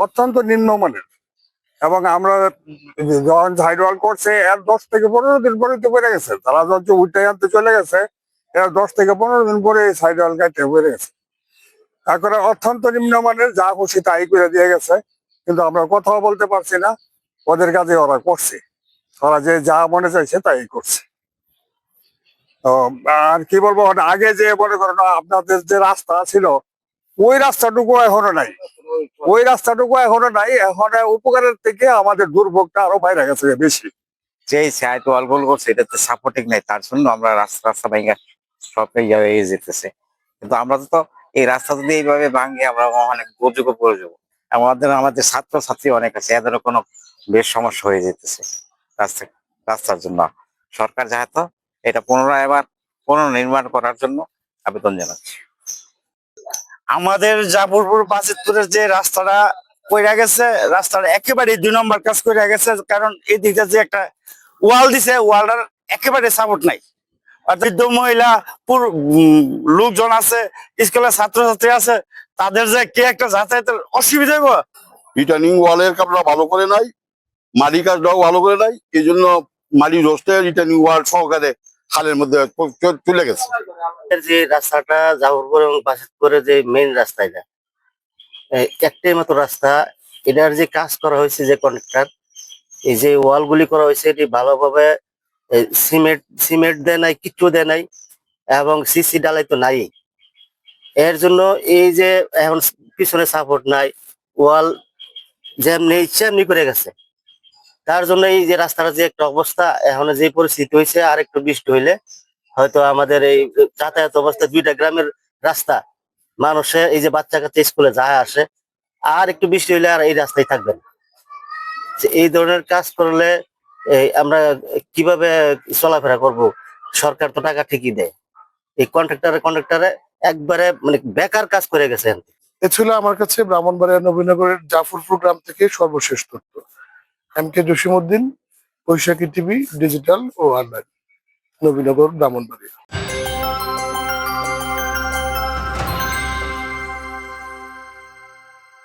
অত্যন্ত নিম্নমানের। এবং আমরা যখন সাইডওয়াল করছে এর 10 থেকে 15 দিন পরে তো বেড়ে গেছে, তারা যখন উঠে আনতে চলে গেছে এর 10 থেকে 15 দিন পরে সাইডওয়াল কাটতে বেড়ে গেছে। এখন অত্যন্ত নিম্নমানের, যা খুশি তাই করে দিয়ে গেছে, কিন্তু আমরা কথাও বলতে পারছি না। ওদের কাজে ওরা করছে, ওরা যে যা মনে চাইছে তাই করছে। তো আর কি বলবো, আগে যে মনে করেন আপনাদের যে রাস্তা ছিল ওই রাস্তাটুকু এখনো নাই, এখন উপকারের থেকে আমাদের দুর্ভোগটা আরো বাইরে গেছে বেশি। যে সাইড ওয়াল গুলো করছে এটাতে সাপোর্টিং নাই, তার জন্য আমরা রাস্তা রাস্তা ভেঙে সব ইয়ে যেতেছে। কিন্তু আমরা তো এই রাস্তা যদি এইভাবে ভাঙে আমরা অনেক দুর্যোগে পড়ে যাবো। আমাদের ছাত্র ছাত্রী অনেক আছে, এদেরও কোনো বেশ সমস্যা হয়ে যেতেছে রাস্তা রাস্তার জন্য। সরকার যেহেতু এটা পুনর্নির্মাণ করার জন্য আবেদন জানাচ্ছি। আমাদের জাফরপুর বাজিতপুরের যে রাস্তাটা কইরা গেছে, রাস্তাটা একেবারে 2 নম্বর কাজ কইরা গেছে। কারণ এই দিকে যে একটা ওয়াল দিছে, ওয়ালটার একেবারে সাপোর্ট নাই। বৃদ্ধ মহিলা লোকজন আছে, স্কুলের ছাত্রছাত্রী আছে, তাদের যে কি একটা যাতায়াতের অসুবিধা হইব। রিটার্নিং ওয়ালের কাজটা ভালো করে নাই, মাটি কাজটাও ভালো করে নাই, এই জন্য মাটি রোস্টে রিটার্নিং ওয়াল সহকারে খালের মধ্যে চলে গেছে। যে রাস্তাটা জাফরপুর এবং বাজিতপুরের যে মেইন রাস্তা, এটা একটাই মাত্র রাস্তা। এটার যে কাজ করা হয়েছে, যে কন্ট্রাক্টর এই যে ওয়াল গুলি করা হয়েছে, এটি ভালোভাবে সিমেন্ট দেয় নাই, কিচ্ছু দেয় নাই, এবং সিসি ডালাই তো নাই। এর জন্য এই যে এখন পিছনে সাপোর্ট নাই, ওয়াল যেমনি ইচ্ছা এমনি করে গেছে। তার জন্য এই যে রাস্তার যে একটা অবস্থা, এখন যে পরিস্থিতি হয়েছে, আর একটু বৃষ্টি হইলে হয়তো আমাদের এই যাতায়াত অবস্থা, 2টা গ্রামের রাস্তা, মানুষে এই যে বাচ্চা কাচ্চা স্কুলে যায় আসে, আর একটু বৃষ্টি হইলে আর এই রাস্তায় থাকবে না। এই ধরনের কাজ করলে আমরা কিভাবে চলাফেরা করব? সরকার তো টাকা ঠিকই দেয়, এই কন্ট্রাক্টরে একবারে মানে বেকার কাজ করে গেছেন। এ ছিল আমার কাছে ব্রাহ্মণবাড়িয়া নবীনগরের জাফরপুর গ্রাম থেকে সর্বশেষ তথ্য। MK জসিমউদ্দিন, বৈশাখী টিভি, ডিজিটাল ও অনলাইন, নবীনগর, ব্রাহ্মণবাড়িয়া।